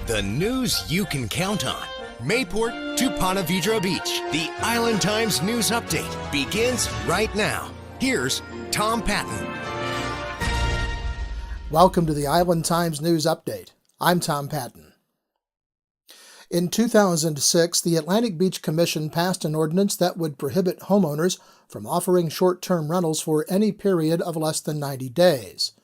The news you can count on. Mayport to Ponte Vedra Beach. The Island Times News Update begins right now. Here's Tom Patton. Welcome to the Island Times News Update. I'm Tom Patton. In 2006, the Atlantic Beach Commission passed an ordinance that would prohibit homeowners from offering short-term rentals for any period of less than 90 days.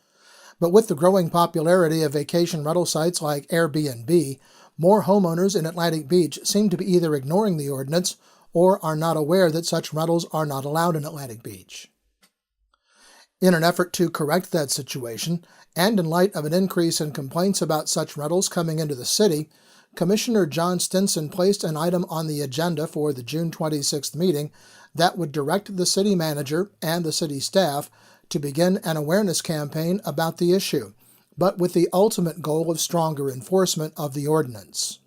But with the growing popularity of vacation rental sites like Airbnb, more homeowners in Atlantic Beach seem to be either ignoring the ordinance or are not aware that such rentals are not allowed in Atlantic Beach. In an effort to correct that situation, and in light of an increase in complaints about such rentals coming into the city, Commissioner John Stinson placed an item on the agenda for the June 26th meeting that would direct the city manager and the city staff to begin an awareness campaign about the issue, but with the ultimate goal of stronger enforcement of the ordinance.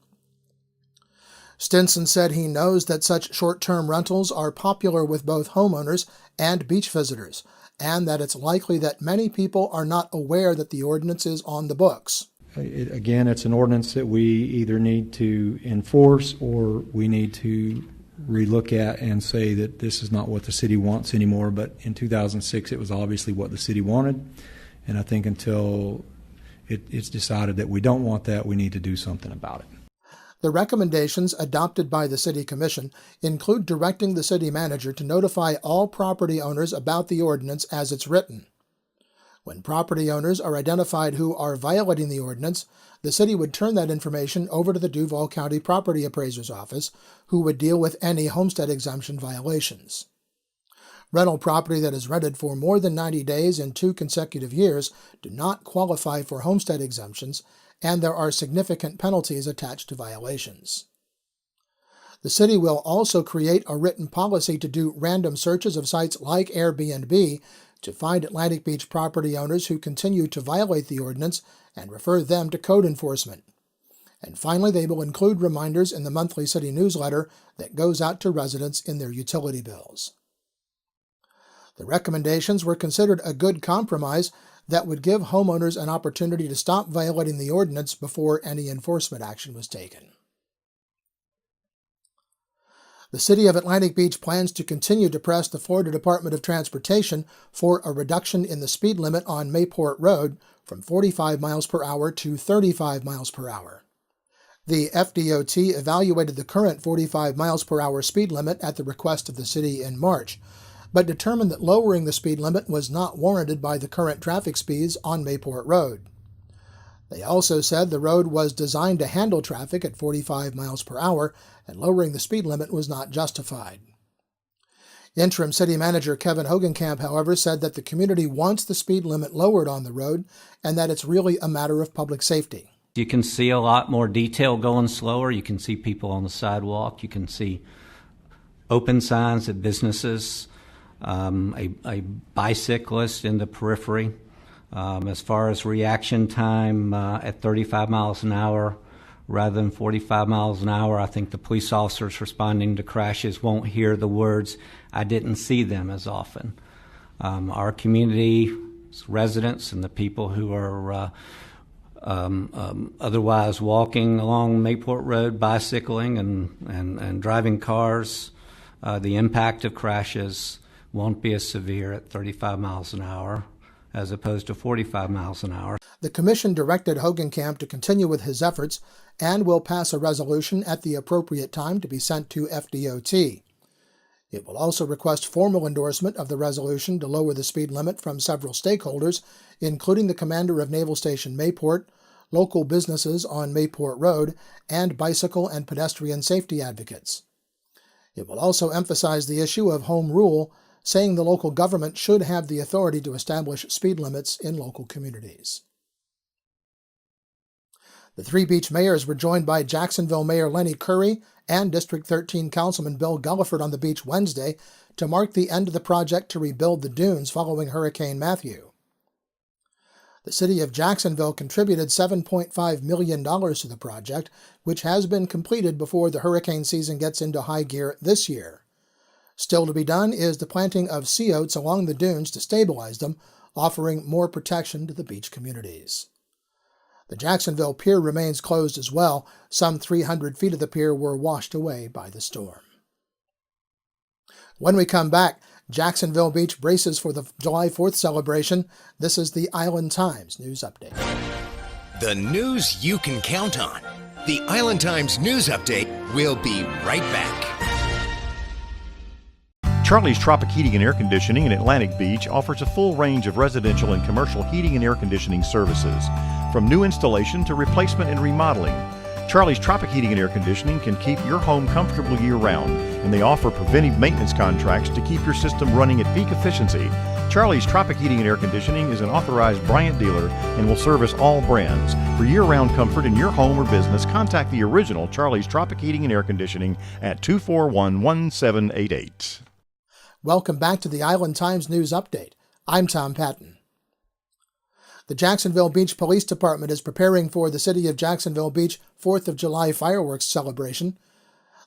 Stinson said he knows that such short-term rentals are popular with both homeowners and beach visitors, and that it's likely that many people are not aware that the ordinance is on the books. Again, it's an ordinance that we either need to enforce or we need to relook at and say that this is not what the city wants anymore. But in 2006, it was obviously what the city wanted. And I think until it's decided that we don't want that, we need to do something about it. The recommendations adopted by the City Commission include directing the city manager to notify all property owners about the ordinance as it's written. When property owners are identified who are violating the ordinance, the city would turn that information over to the Duval County Property Appraiser's Office, who would deal with any homestead exemption violations. Rental property that is rented for more than 90 days in 2 consecutive years do not qualify for homestead exemptions, and there are significant penalties attached to violations. The city will also create a written policy to do random searches of sites like Airbnb to find Atlantic Beach property owners who continue to violate the ordinance and refer them to code enforcement. And finally, they will include reminders in the monthly city newsletter that goes out to residents in their utility bills. The recommendations were considered a good compromise that would give homeowners an opportunity to stop violating the ordinance before any enforcement action was taken. The City of Atlantic Beach plans to continue to press the Florida Department of Transportation for a reduction in the speed limit on Mayport Road from 45 miles per hour to 35 miles per hour. The FDOT evaluated the current 45 miles per hour speed limit at the request of the city in March, but determined that lowering the speed limit was not warranted by the current traffic speeds on Mayport Road. They also said the road was designed to handle traffic at 45 miles per hour, and lowering the speed limit was not justified. Interim City Manager Kevin Hogenkamp, however, said that the community wants the speed limit lowered on the road and that it's really a matter of public safety. You can see a lot more detail going slower. You can see people on the sidewalk. You can see open signs at businesses, a bicyclist in the periphery. As far as reaction time at 35 miles an hour rather than 45 miles an hour, I think the police officers responding to crashes won't hear the words, "I didn't see them," as often. Our community residents and the people who are otherwise walking along Mayport Road, bicycling and driving cars, the impact of crashes won't be as severe at 35 miles an hour as opposed to 45 miles an hour. The Commission directed Hogenkamp to continue with his efforts and will pass a resolution at the appropriate time to be sent to FDOT. It will also request formal endorsement of the resolution to lower the speed limit from several stakeholders, including the commander of Naval Station Mayport, local businesses on Mayport Road, and bicycle and pedestrian safety advocates. It will also emphasize the issue of home rule, saying the local government should have the authority to establish speed limits in local communities. The 3 beach mayors were joined by Jacksonville Mayor Lenny Curry and District 13 Councilman Bill Gulliford on the beach Wednesday to mark the end of the project to rebuild the dunes following Hurricane Matthew. The city of Jacksonville contributed $7.5 million to the project, which has been completed before the hurricane season gets into high gear this year. Still to be done is the planting of sea oats along the dunes to stabilize them, offering more protection to the beach communities. The Jacksonville Pier remains closed as well. Some 300 feet of the pier were washed away by the storm. When we come back, Jacksonville Beach braces for the July 4th celebration. This is the Island Times News Update. The news you can count on. The Island Times News Update will be right back. Charlie's Tropic Heating and Air Conditioning in Atlantic Beach offers a full range of residential and commercial heating and air conditioning services, from new installation to replacement and remodeling. Charlie's Tropic Heating and Air Conditioning can keep your home comfortable year-round, and they offer preventive maintenance contracts to keep your system running at peak efficiency. Charlie's Tropic Heating and Air Conditioning is an authorized Bryant dealer and will service all brands. For year-round comfort in your home or business, contact the original Charlie's Tropic Heating and Air Conditioning at 241-1788. Welcome back to the Island Times News Update. I'm Tom Patton. The Jacksonville Beach Police Department is preparing for the City of Jacksonville Beach 4th of July fireworks celebration.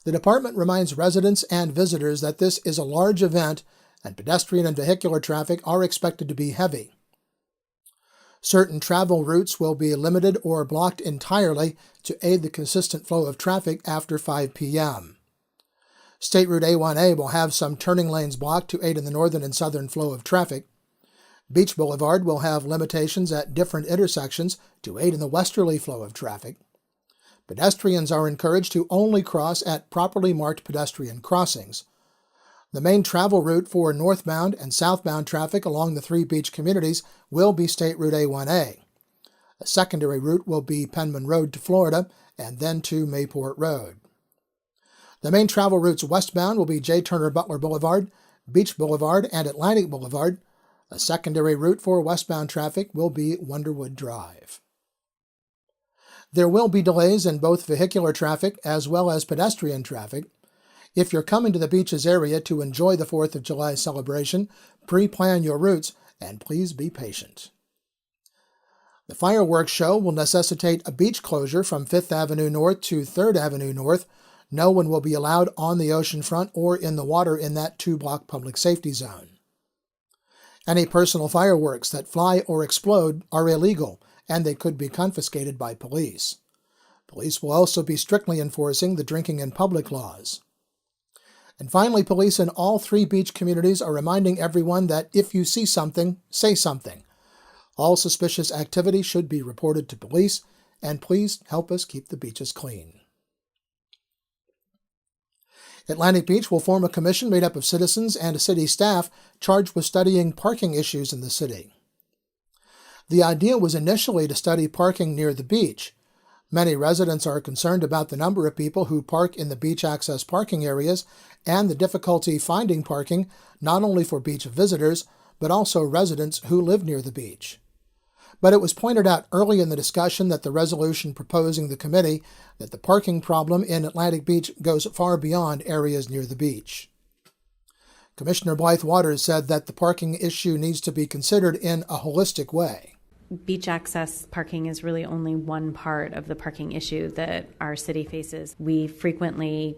The department reminds residents and visitors that this is a large event and pedestrian and vehicular traffic are expected to be heavy. Certain travel routes will be limited or blocked entirely to aid the consistent flow of traffic after 5 p.m. State Route A1A will have some turning lanes blocked to aid in the northern and southern flow of traffic. Beach Boulevard will have limitations at different intersections to aid in the westerly flow of traffic. Pedestrians are encouraged to only cross at properly marked pedestrian crossings. The main travel route for northbound and southbound traffic along the three beach communities will be State Route A1A. A secondary route will be Penman Road to Florida and then to Mayport Road. The main travel routes westbound will be J. Turner Butler Boulevard, Beach Boulevard, and Atlantic Boulevard. A secondary route for westbound traffic will be Wonderwood Drive. There will be delays in both vehicular traffic as well as pedestrian traffic. If you're coming to the beaches area to enjoy the 4th of July celebration, pre-plan your routes and please be patient. The fireworks show will necessitate a beach closure from 5th Avenue North to 3rd Avenue North. No one will be allowed on the oceanfront or in the water in that 2-block public safety zone. Any personal fireworks that fly or explode are illegal, and they could be confiscated by police. Police will also be strictly enforcing the drinking in public laws. And finally, police in all three beach communities are reminding everyone that if you see something, say something. All suspicious activity should be reported to police, and please help us keep the beaches clean. Atlantic Beach will form a commission made up of citizens and city staff charged with studying parking issues in the city. The idea was initially to study parking near the beach. Many residents are concerned about the number of people who park in the beach access parking areas and the difficulty finding parking not only for beach visitors, but also residents who live near the beach. But it was pointed out early in the discussion that the resolution proposing the committee that the parking problem in Atlantic Beach goes far beyond areas near the beach. Commissioner Blythe Waters said that the parking issue needs to be considered in a holistic way. Beach access parking is really only one part of the parking issue that our city faces. We frequently,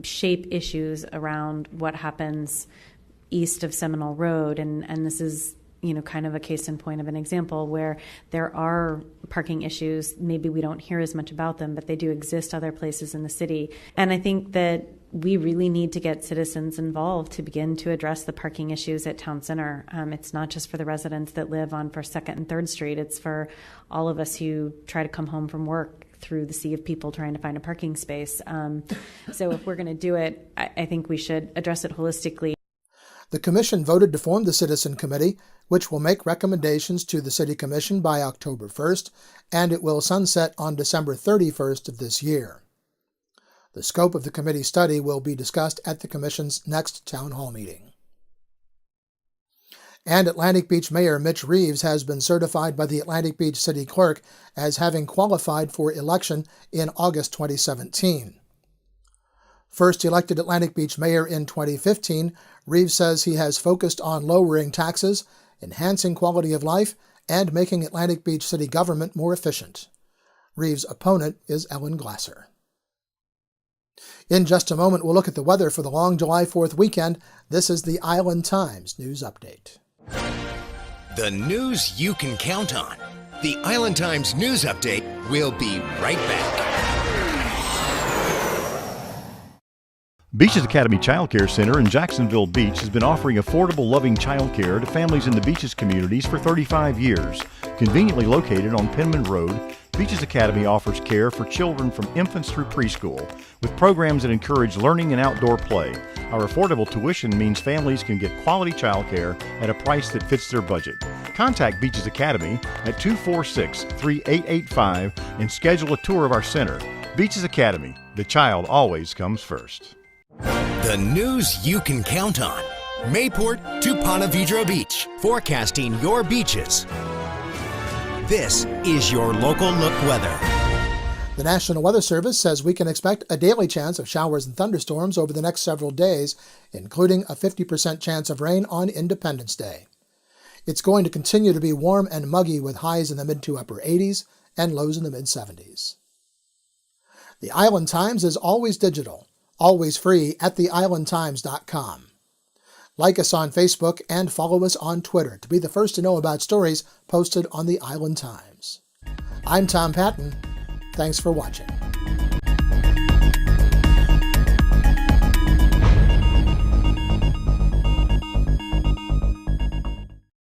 shape issues around what happens east of Seminole Road, and this is kind of a case in point of an example where there are parking issues. Maybe we don't hear as much about them, but they do exist other places in the city. And I think that we really need to get citizens involved to begin to address the parking issues at Town Center. It's not just for the residents that live on First, 2nd, and 3rd Street. It's for all of us who try to come home from work through the sea of people trying to find a parking space. So if we're going to do it, I think we should address it holistically. The Commission voted to form the Citizen Committee, which will make recommendations to the City Commission by October 1st, and it will sunset on December 31st of this year. The scope of the committee study will be discussed at the Commission's next Town Hall meeting. And Atlantic Beach Mayor Mitch Reeves has been certified by the Atlantic Beach City Clerk as having qualified for election in August 2017. First elected Atlantic Beach mayor in 2015, Reeves says he has focused on lowering taxes, enhancing quality of life, and making Atlantic Beach city government more efficient. Reeves' opponent is Ellen Glasser. In just a moment, we'll look at the weather for the long July 4th weekend. This is the Island Times News Update. The news you can count on. The Island Times News Update will be right back. Beaches Academy Child Care Center in Jacksonville Beach has been offering affordable, loving child care to families in the Beaches communities for 35 years. Conveniently located on Penman Road, Beaches Academy offers care for children from infants through preschool, with programs that encourage learning and outdoor play. Our affordable tuition means families can get quality child care at a price that fits their budget. Contact Beaches Academy at 246-3885 and schedule a tour of our center. Beaches Academy, the child always comes first. The news you can count on. Mayport to Ponte Vedra Beach, forecasting your beaches. This is your local look weather. The National Weather Service says we can expect a daily chance of showers and thunderstorms over the next several days, including a 50% chance of rain on Independence Day. It's going to continue to be warm and muggy with highs in the mid to upper 80s and lows in the mid 70s. The Island Times is always digital, always free at theislandtimes.com. Like us on Facebook and follow us on Twitter to be the first to know about stories posted on the Island Times. I'm Tom Patton. Thanks for watching.